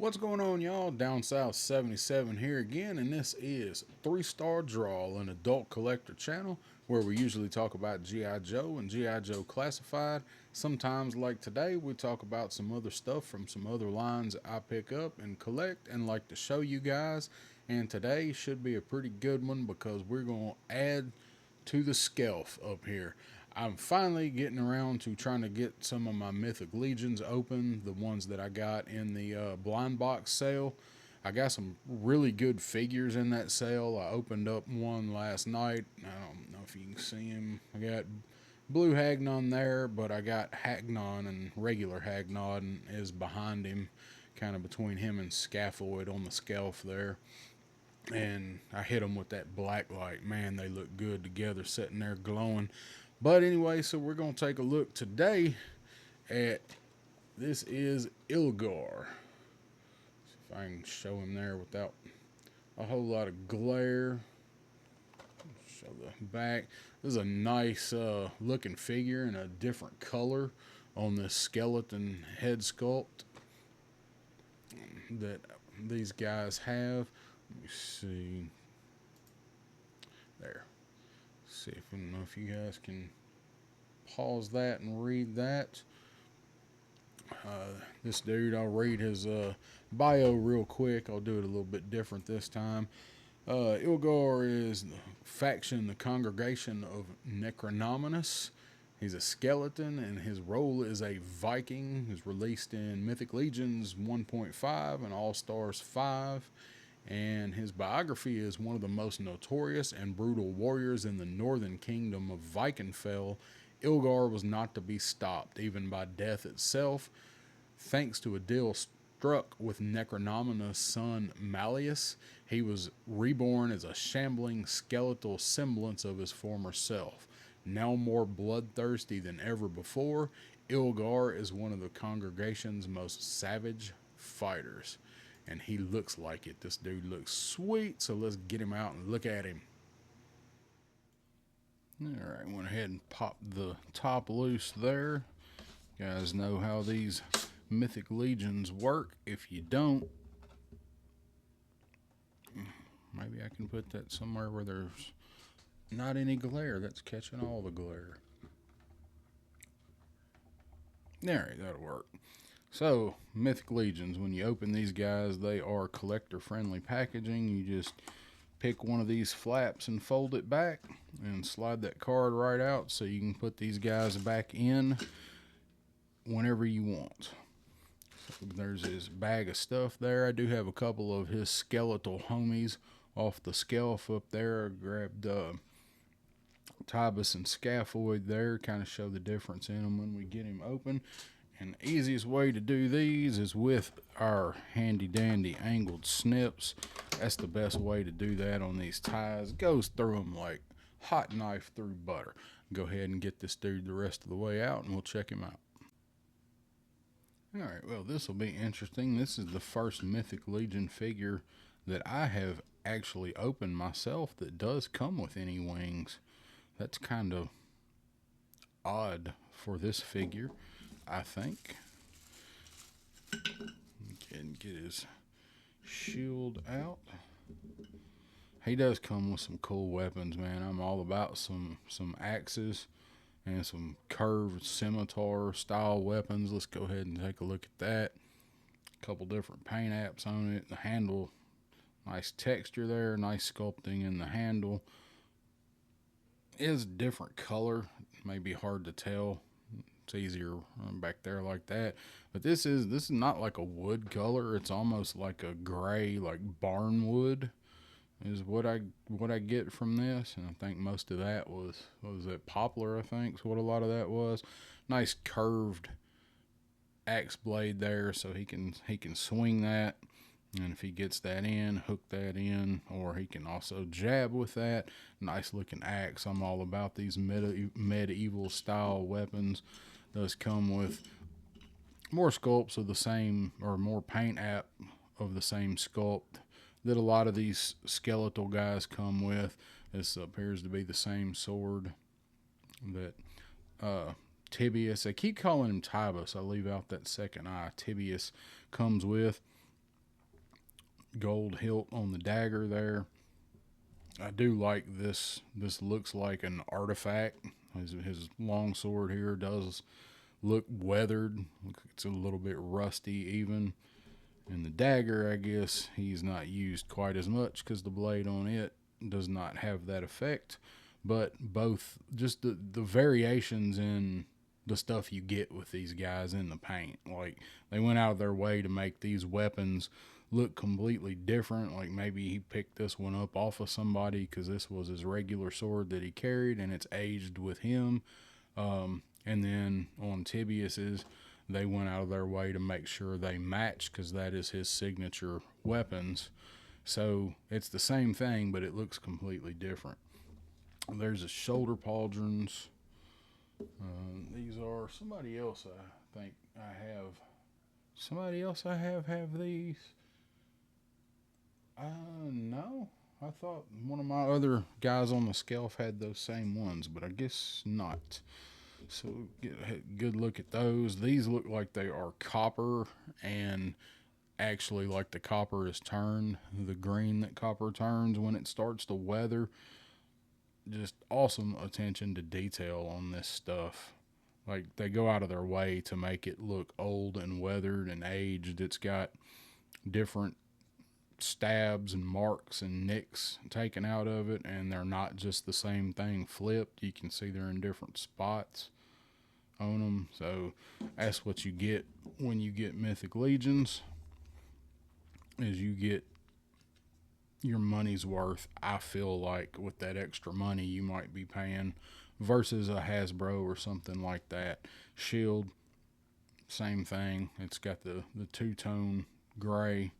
What's going on, y'all? Down South 77 here again, and this is 3 Star Draw, an adult collector channel where we usually talk about G.I. Joe and G.I. Joe Classified. Sometimes, like today, we talk about some other stuff from some other lines I pick up and collect and like to show you guys. And today should be a pretty good one because we're going to add to the Skelf up here. I'm finally getting around to trying to get some of my Mythic Legions open, the ones that I got in the blind box sale. I got some really good figures in that sale. I opened up one last night. I don't know if you can see him. I got blue Hagnon there, but I got Hagnon, and regular Hagnon is behind him, kind of between him and Scaphoid on the Skelf there. And I hit them with that black light. Man, they look good together, sitting there glowing. But anyway, so we're going to take a look today at, this is Ilgarr. See if I can show him there without a whole lot of glare. Show the back. This is a nice looking figure in a different color on this skeleton head sculpt that these guys have. Let me see. There. See if I don't know if you guys can pause that and read that. This dude, I'll read his bio real quick. I'll do it a little bit different this time. Ilgarr is the faction, the congregation of Necronominus. He's a skeleton, and his role is a Viking. He's released in Mythic Legions 1.5 and All Stars 5. And his biography is one of the most notorious and brutal warriors in the northern kingdom of Vikingfell. Ilgarr was not to be stopped, even by death itself, thanks to a deal struck with Necronominus' son Malleus. He was reborn as a shambling skeletal semblance of his former self. Now more bloodthirsty than ever before, Ilgarr is one of the congregation's most savage fighters. And he looks like it. This dude looks sweet, so let's get him out and look at him. Alright, went ahead and popped the top loose there. You guys know how these Mythic Legions work. If you don't, maybe I can put that somewhere where there's not any glare. That's catching all the glare. Alright, that'll work. So, Mythic Legions, when you open these guys, they are collector-friendly packaging. You just pick one of these flaps and fold it back and slide that card right out so you can put these guys back in whenever you want. So there's his bag of stuff there. I do have a couple of his skeletal homies off the Skelf up there. I grabbed Tibus and Scaphoid there, kind of show the difference in them when we get him open. And the easiest way to do these is with our handy dandy angled snips. That's the best way to do that on these ties. It goes through them like hot knife through butter. Go ahead and get this dude the rest of the way out and we'll check him out. Alright, well, this will be interesting. This is the first Mythic Legion figure that I have actually opened myself that does come with any wings. That's kind of odd for this figure, I think. Get his shield out. He does come with some cool weapons, man. I'm all about some axes and some curved scimitar style weapons. Let's go ahead and take a look at that. A couple different paint apps on it. The handle, nice texture there, nice sculpting in the handle. It is a different color. It may be hard to tell. It's easier back there like that, but this is not like a wood color. It's almost like a gray, like barnwood is what I get from this. And I think most of that was, what was that, poplar, I think is what a lot of that was. Nice curved axe blade there, so he can swing that, and if he gets that in, hook that in, or he can also jab with that. Nice looking axe. I'm all about these medieval style weapons. Does come with more sculpts of the same, or more paint app of the same sculpt that a lot of these skeletal guys come with. This appears to be the same sword that Tibius, I keep calling him Tibus, I leave out that second I, Tibius comes with. gold hilt on the dagger there. I do like this. This looks like an artifact. His long sword here does look weathered. It's a little bit rusty even. And the dagger, I guess, he's not used quite as much because the blade on it does not have that effect. But both, just the variations in the stuff you get with these guys in the paint. Like, they went out of their way to make these weapons look completely different. Like, maybe he picked this one up off of somebody because this was his regular sword that he carried and it's aged with him. And then on Tibius's, they went out of their way to make sure they match because that is his signature weapons. So it's the same thing, but it looks completely different. There's a shoulder pauldrons. These are somebody else. I think I have. Somebody else I have these. No. I thought one of my other guys on the Skelf had those same ones, but I guess not. So get a good look at those. These look like they are copper, and actually like the copper is turned, the green that copper turns when it starts to weather. Just awesome attention to detail on this stuff. Like, they go out of their way to make it look old and weathered and aged. It's got different stabs and marks and nicks taken out of it, and they're not just the same thing flipped. You can see they're in different spots on them. So that's what you get when you get Mythic Legions, is you get your money's worth, I feel like, with that extra money you might be paying versus a Hasbro or something like that. Shield, same thing. It's got the two-tone gray,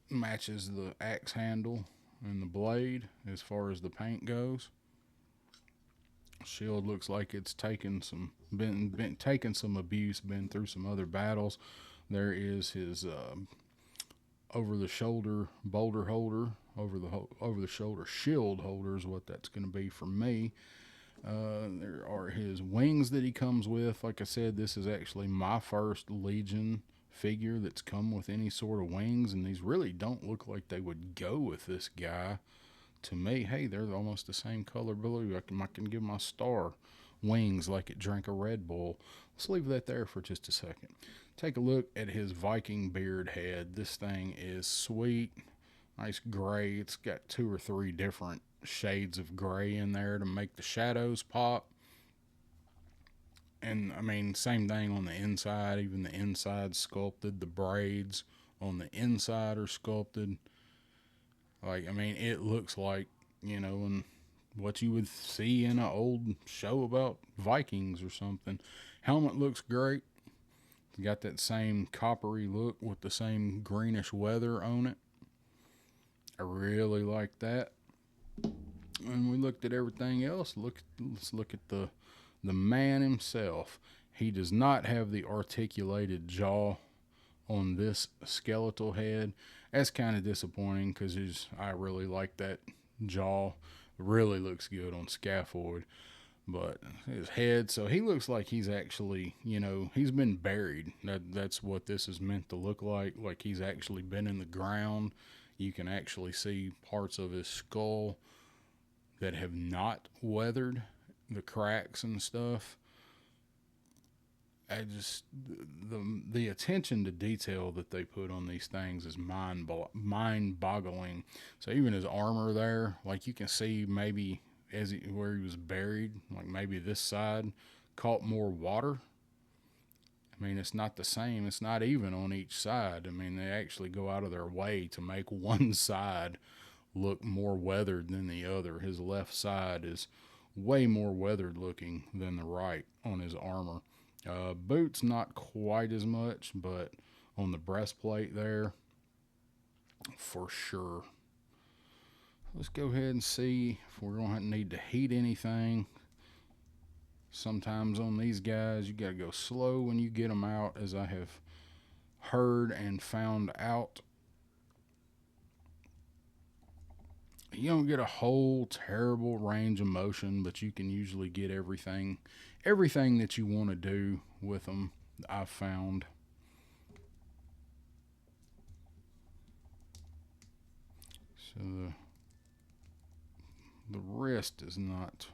matches the axe handle and the blade as far as the paint goes. Shield looks like it's taken some taken some abuse, been through some other battles. There is his over the shoulder boulder holder, over the shoulder shield holder is what that's going to be for me. There are his wings that he comes with. Like I said, this is actually my first Legion figure that's come with any sort of wings, and these really don't look like they would go with this guy to me. Hey, they're almost the same color blue. I can give my star wings like it drank a Red Bull. Let's leave that there for just a second. Take a look at his Viking beard head. This thing is sweet. Nice gray. It's got 2 or 3 different shades of gray in there to make the shadows pop. And I mean, same thing on the inside. Even the inside sculpted. The braids on the inside are sculpted. Like, I mean, it looks like, you know, and what you would see in an old show about Vikings or something. Helmet looks great. Got that same coppery look with the same greenish weather on it. I really like that. And we looked at everything else. Let's look at the man himself. He does not have the articulated jaw on this skeletal head. That's kind of disappointing because I really like that jaw. Really looks good on scaffold. But his head, so he looks like he's actually, you know, he's been buried. That's what this is meant to look like. Like, he's actually been in the ground. You can actually see parts of his skull that have not weathered, the cracks and stuff. The attention to detail that they put on these things is mind-boggling. So even his armor there, like, you can see maybe where he was buried, like maybe this side caught more water. I mean, it's not the same. It's not even on each side. I mean, they actually go out of their way to make one side look more weathered than the other. His left side is way more weathered looking than the right on his armor. Boots, not quite as much, but on the breastplate there, for sure. Let's go ahead and see if we're going to need to heat anything. Sometimes on these guys, you got to go slow when you get them out, as I have heard and found out. You don't get a whole terrible range of motion, but you can usually get everything that you want to do with them, I've found. So the wrist is not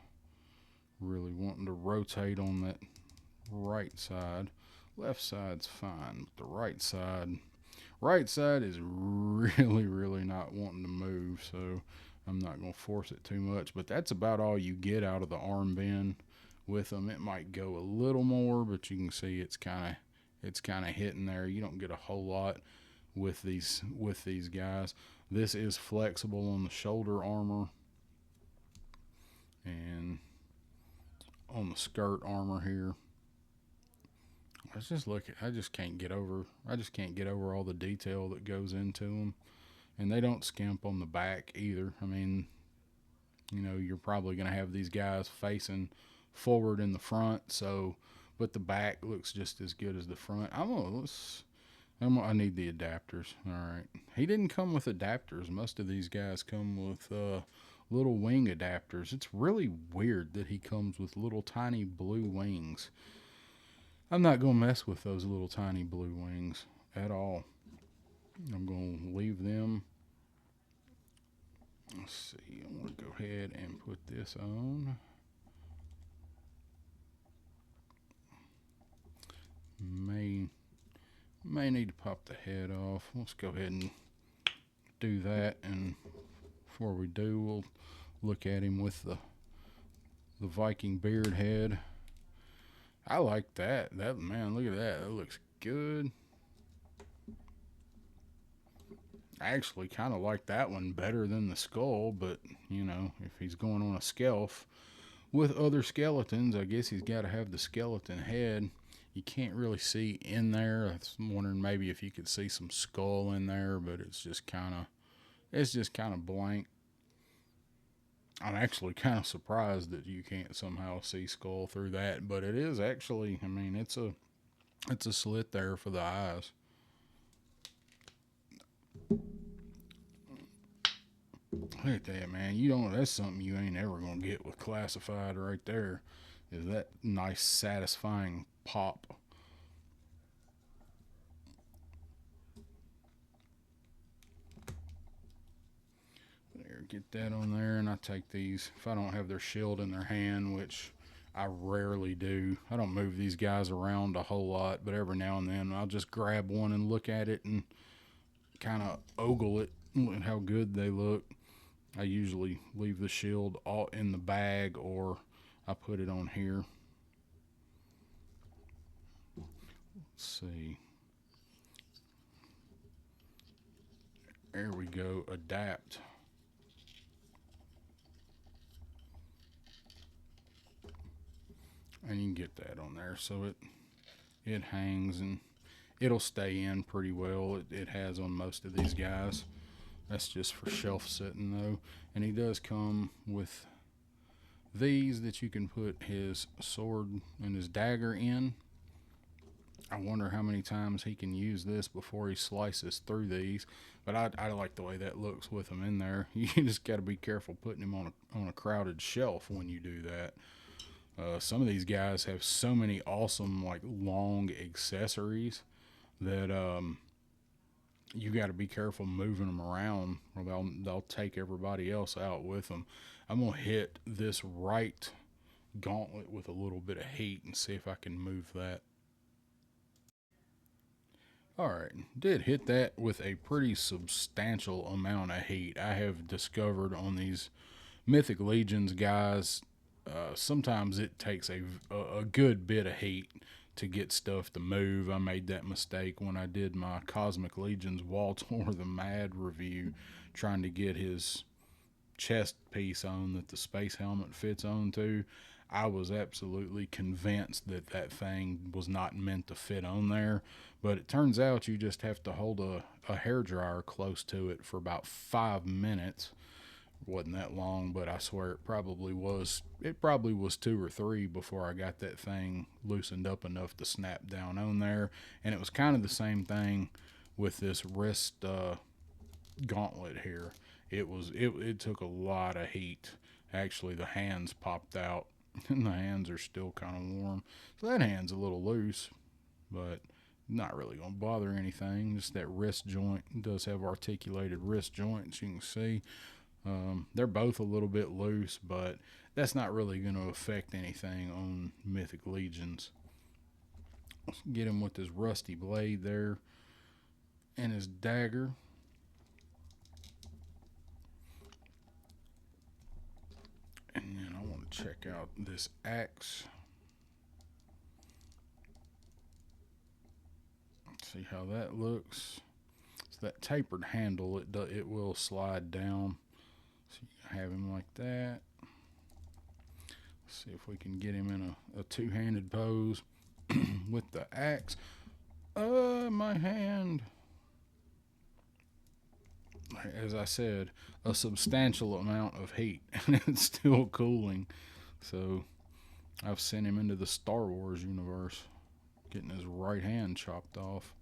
really wanting to rotate on that right side. Left side's fine, but the right side is really not wanting to move, so I'm not going to force it too much. But that's about all you get out of the arm bend with them. It might go a little more, but you can see it's kind of hitting there. You don't get a whole lot with these guys. This is flexible on the shoulder armor and on the skirt armor here. I just can't get over all the detail that goes into them, and they don't skimp on the back either. I mean, you're probably going to have these guys facing forward in the front, but the back looks just as good as the front. I need the adapters. All right. He didn't come with adapters. Most of these guys come with little wing adapters. It's really weird that he comes with little tiny blue wings. I'm not going to mess with those little tiny blue wings at all. I'm going to leave them. Let's see. I want to go ahead and put this on. May need to pop the head off. Let's go ahead and do that, and before we do, we'll look at him with the Viking beard head. I like that. Man, look at that. That looks good. I actually kind of like that one better than the skull, but if he's going on a Skelf with other skeletons, I guess he's got to have the skeleton head. You can't really see in there. I'm wondering maybe if you could see some skull in there, but it's just kind of blank. I'm actually kind of surprised that you can't somehow see skull through that, but it is actually, I mean, it's a slit there for the eyes. Look at that, man. That's something you ain't ever gonna get with classified right there, is that nice satisfying pop. There, get that on there, and I take these, if I don't have their shield in their hand, which I rarely do. I don't move these guys around a whole lot, but every now and then I'll just grab one and look at it and kind of ogle it and how good they look. I usually leave the shield all in the bag, or I put it on here. Let's see. There we go. Adapt. And you can get that on there, so it hangs and it'll stay in pretty well. It has on most of these guys. That's just for shelf sitting though. And he does come with these that you can put his sword and his dagger in. I wonder how many times he can use this before he slices through these. But I like the way that looks with him in there. You just got to be careful putting him on a crowded shelf when you do that. Some of these guys have so many awesome, like, long accessories that you got to be careful moving them around, or they'll take everybody else out with them. I'm gonna hit this right gauntlet with a little bit of heat and see if I can move that. Alright, did hit that with a pretty substantial amount of heat. I have discovered on these Mythic Legions guys, sometimes it takes a good bit of heat to get stuff to move. I made that mistake when I did my Cosmic Legions Waltor the Mad review, trying to get his chest piece on that the space helmet fits onto. I was absolutely convinced that thing was not meant to fit on there, but it turns out you just have to hold a hairdryer close to it for about 5 minutes. It wasn't that long, but I swear it probably was 2 or 3 before I got that thing loosened up enough to snap down on there. And it was kind of the same thing with this wrist gauntlet here. It took a lot of heat. Actually, the hands popped out and the hands are still kind of warm. So that hand's a little loose, but Not really going to bother anything. Just that wrist joint. It does have articulated wrist joints, you can see. They're both a little bit loose, but that's not really going to affect anything on Mythic Legions. Let's get him with his rusty blade there and his dagger. And then I want to check out this axe. See how that looks. It's that tapered handle. It will slide down. So you can have him like that. Let's see if we can get him in a two-handed pose with the axe. My hand. As I said, a substantial amount of heat, and it's still cooling. So I've sent him into the Star Wars universe, getting his right hand chopped off.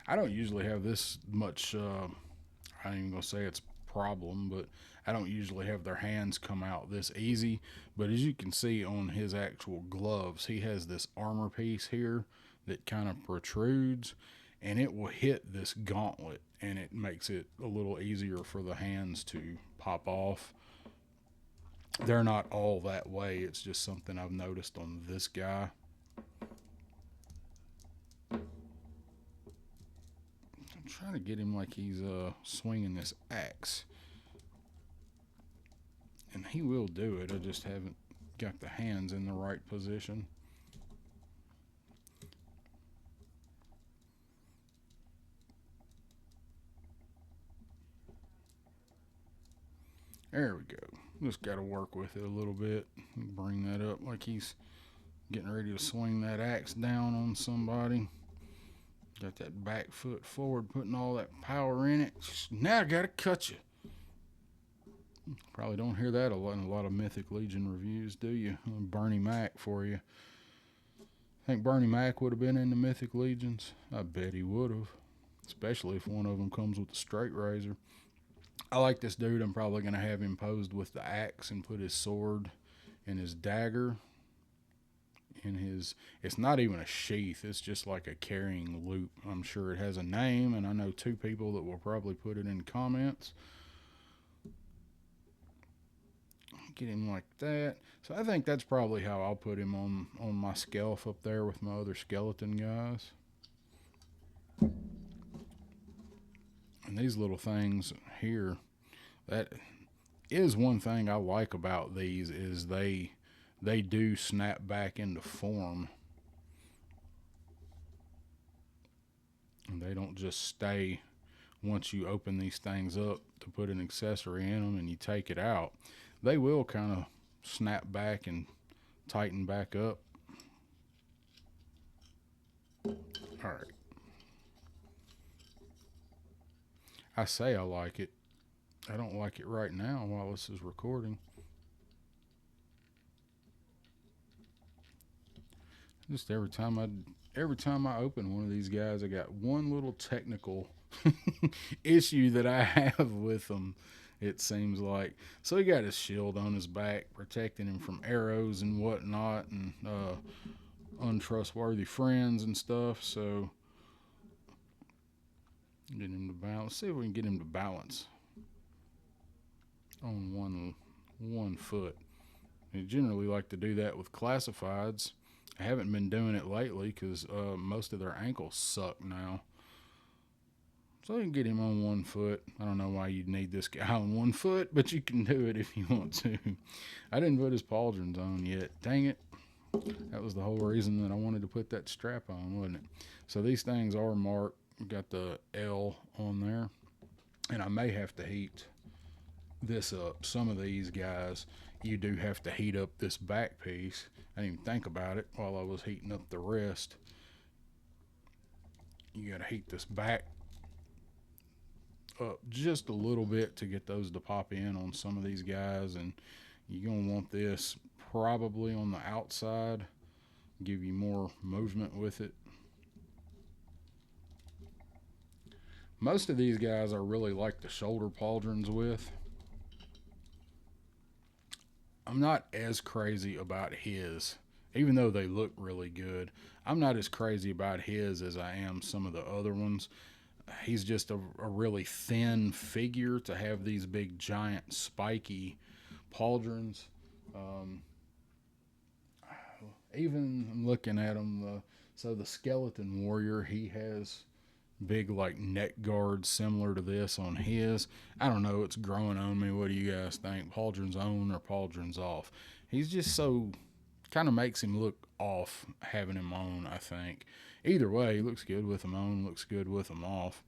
I don't usually have this much, I ain't even going to say it's a problem, but I don't usually have their hands come out this easy. But as you can see on his actual gloves, he has this armor piece here that kind of protrudes, and it will hit this gauntlet, and it makes it a little easier for the hands to pop off. They're not all that way. It's just something I've noticed on this guy. I'm trying to get him like he's swinging this axe, and he will do it. I just haven't got the hands in the right position. There we go. Just got to work with it a little bit. Bring that up like he's getting ready to swing that axe down on somebody. Got that back foot forward, putting all that power in it. Now I got to cut you. Probably don't hear that a lot in a lot of Mythic Legion reviews, do you? Bernie Mac for you. Think Bernie Mac would have been in the Mythic Legions? I bet he would have. Especially if one of them comes with a straight razor. I like this dude. I'm probably going to have him posed with the axe and put his sword and his dagger in his... It's not even a sheath. It's just like a carrying loop. I'm sure it has a name, and I know two people that will probably put it in comments. Get him like that. So I think that's probably how I'll put him on my Skelf up there with my other skeleton guys. And these little things here, that is one thing I like about these, is they do snap back into form. And they don't just stay once you open these things up to put an accessory in them and you take it out. They will kind of snap back and tighten back up. All right. I say I like it. I don't like it right now while this is recording. Just every time I open one of these guys, I got one little technical issue that I have with them, it seems like. So he got his shield on his back, protecting him from arrows and whatnot, and untrustworthy friends and stuff. So get him to balance. See if we can get him to balance on one foot. I generally like to do that with classifieds. I haven't been doing it lately because most of their ankles suck now. So you can get him on one foot. I don't know why you'd need this guy on one foot, but you can do it if you want to. I didn't put his pauldrons on yet. Dang it. That was the whole reason that I wanted to put that strap on, wasn't it? So these things are marked. We've got the L on there. And I may have to heat this up. Some of these guys, you do have to heat up this back piece. I didn't even think about it while I was heating up the rest. You got to heat this back up just a little bit to get those to pop in on some of these guys, and you're going to want this probably on the outside, give you more movement with it. Most of these guys I really like the shoulder pauldrons with. I'm not as crazy about his, even though they look really good. I'm not as crazy about his as I am some of the other ones. He's just a really thin figure to have these big giant spiky pauldrons. Um, Even I'm looking at him. So the skeleton warrior, he has big like neck guards similar to this on his. I don't know. It's growing on me. What do you guys think? Pauldron's on or Pauldron's off? He's just so kind of makes him look off having him on. I think either way, he looks good with him on. Looks good with him off.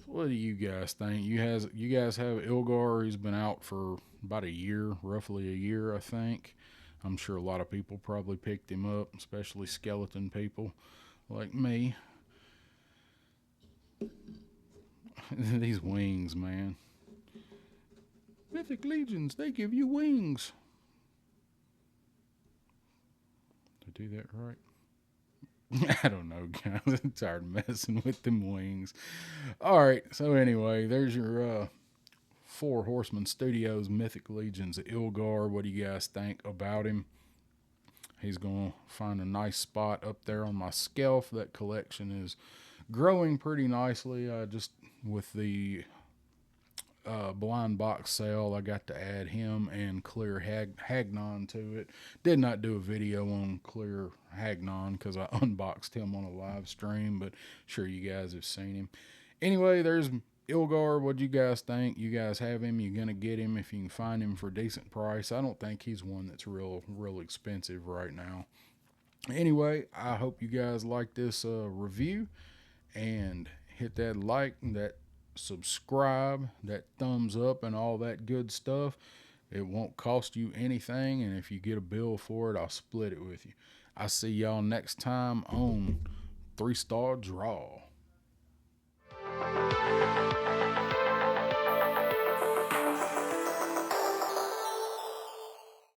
What do you guys think? You guys have Ilgarr. He's been out for about a year, roughly a year, I think. I'm sure a lot of people probably picked him up, especially skeleton people like me. These wings, man. Mythic Legions, they give you wings. Did I do that right? I don't know, guys. I'm tired of messing with them wings. All right, so anyway, there's your Four Horsemen Studios Mythic Legions Ilgarr. What do you guys think about him? He's going to find a nice spot up there on my Skelf. That collection is growing pretty nicely. Just with the blind box sale, I got to add him and Clear Hagnon to it. Did not do a video on Clear Hagnon because I unboxed him on a live stream, but sure you guys have seen him. Anyway, there's Ilgarr. What do you guys think? You guys have him? You're gonna get him if you can find him for a decent price. I don't think he's one that's real expensive right now. Anyway, I hope you guys like this review and hit that like, that subscribe, that thumbs up, and all that good stuff. It won't cost you anything, and if you get a bill for it, I'll split it with you. I'll see y'all next time on 3-Star Draw.